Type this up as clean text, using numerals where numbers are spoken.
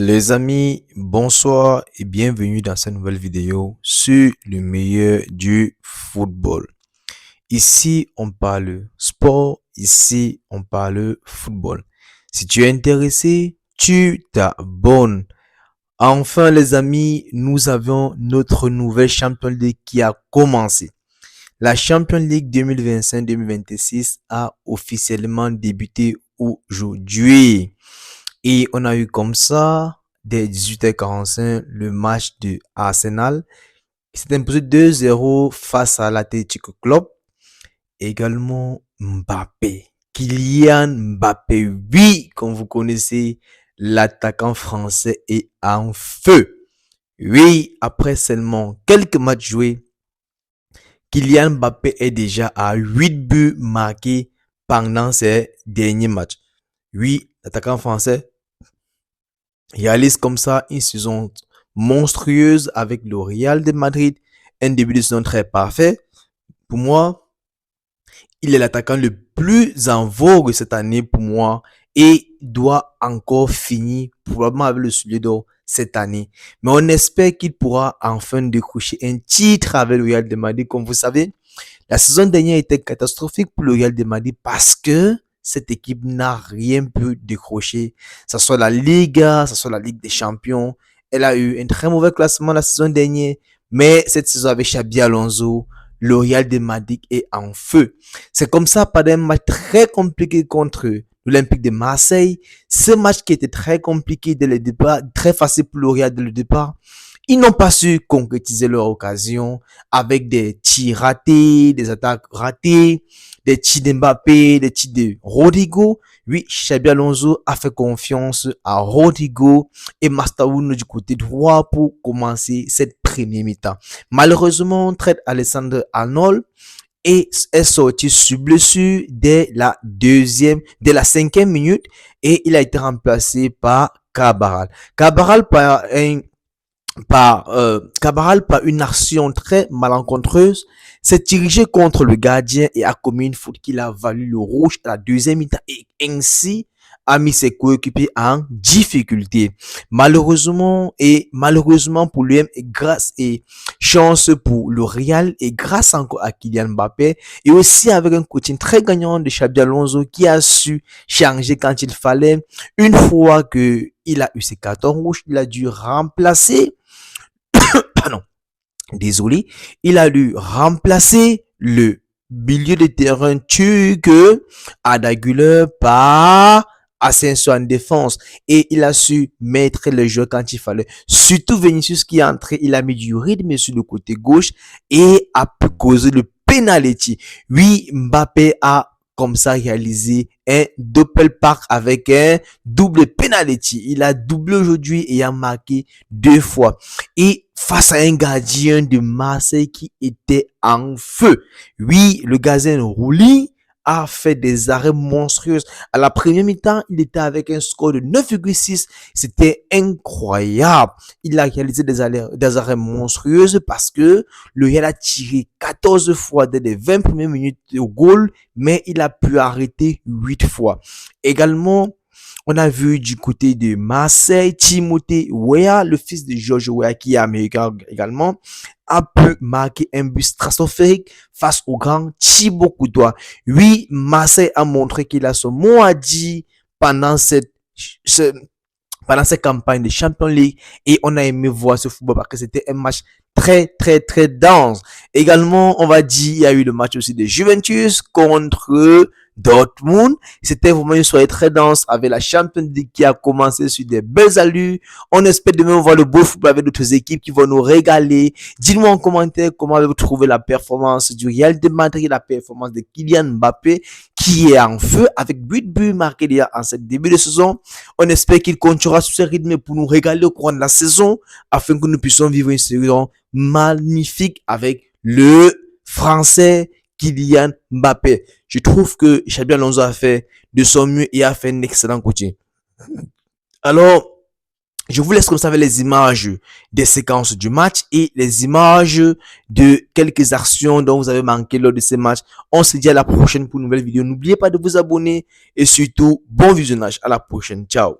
Les amis, bonsoir et bienvenue dans cette nouvelle vidéo sur le meilleur du football. Ici, on parle sport, ici, on parle football. Si tu es intéressé, tu t'abonnes. Enfin, les amis, nous avons notre nouvelle Champions League qui a commencé. La Champions League 2025-2026 a officiellement débuté aujourd'hui. Et on a eu comme ça, dès 18h45, le match de Arsenal qui s'est imposé 2-0 face à l'Athletic Club. Également Mbappé. Kylian Mbappé, oui, comme vous connaissez, l'attaquant français est en feu. Oui, après seulement quelques matchs joués, Kylian Mbappé est déjà à 8 buts marqués pendant ces derniers matchs. Oui, l'attaquant français réalise comme ça une saison monstrueuse avec le Real de Madrid, un début de saison très parfait. Pour moi, il est l'attaquant le plus en vogue cette année pour moi et doit encore finir probablement avec le soulier d'or cette année. Mais on espère qu'il pourra enfin décrocher un titre avec le Real de Madrid. Comme vous savez, la saison dernière était catastrophique pour le Real de Madrid parce que cette équipe n'a rien pu décrocher. Ça soit la Liga, ça soit la Ligue des Champions. Elle a eu un très mauvais classement la saison dernière, mais cette saison avec Xabi Alonso, le Real de Madrid est en feu. C'est comme ça, pendant un match très compliqué contre l'Olympique de Marseille. Ce match qui était très compliqué dès le départ, très facile pour le Real dès le départ. Ils n'ont pas su concrétiser leur occasion avec des tirs ratés, des attaques ratées, des tirs d'Mbappé, des tirs de Rodrigo. Oui, Xabi Alonso a fait confiance à Rodrigo et Mastaoun du côté droit pour commencer cette première mi-temps. Malheureusement, Trent Alexander-Arnold est sorti sur blessure dès la 5e minute et il a été remplacé par Cabral. Cabral, par une action très malencontreuse, s'est dirigé contre le gardien et a commis une faute qui l'a valu le rouge à la deuxième mi-temps et ainsi a mis ses coéquipiers en difficulté. Malheureusement pour lui et grâce et chance pour le Real et grâce encore à Kylian Mbappé et aussi avec un coaching très gagnant de Xabi Alonso qui a su changer quand il fallait. Une fois que il a eu ses cartons rouges, il a dû remplacer pardon, désolé, il a dû remplacer le milieu de terrain turc Arda Güler par Asensio en défense et il a su mettre le jeu quand il fallait. Surtout Vinicius qui est entré, il a mis du rythme sur le côté gauche et a pu causer le penalty. Oui, Mbappé a comme ça réalisé un doppelpack avec un double penalty. Il a doublé aujourd'hui et a marqué 2 fois. Et face à un gardien de Marseille qui était en feu. Oui, le gardien Rouli a fait des arrêts monstrueux. À la première mi-temps, il était avec un score de 9,6. C'était incroyable. Il a réalisé des arrêts monstrueux parce que le Real a tiré 14 fois dès les 20 premières minutes au goal, mais il a pu arrêter 8 fois. Également, on a vu du côté de Marseille, Timothée Weah, le fils de George Weah, qui est américain également, a pu marquer un but stratosphérique face au grand Thibaut Courtois. Oui, Marseille a montré qu'il a son mot à dire pendant cette campagne de Champions League et on a aimé voir ce football parce que c'était un match très dense. Également, on va dire, il y a eu le match aussi de Juventus contre Dortmund. C'était vraiment une soirée très dense avec la Champions League qui a commencé sur des belles allures. On espère demain voir le beau football avec d'autres équipes qui vont nous régaler. Dites-moi en commentaire comment avez-vous trouvé la performance du Real de Madrid, la performance de Kylian Mbappé qui est en feu avec 8 buts marqués déjà en cette début de saison. On espère qu'il continuera sur ce rythme pour nous régaler au cours de la saison afin que nous puissions vivre une saison magnifique avec le français Kylian Mbappé. Je trouve que Xabi Alonso a fait de son mieux et a fait un excellent coaching. Alors, je vous laisse comme ça avec les images des séquences du match et les images de quelques actions dont vous avez manqué lors de ces matchs. On se dit à la prochaine pour une nouvelle vidéo. N'oubliez pas de vous abonner et surtout, bon visionnage. À la prochaine. Ciao.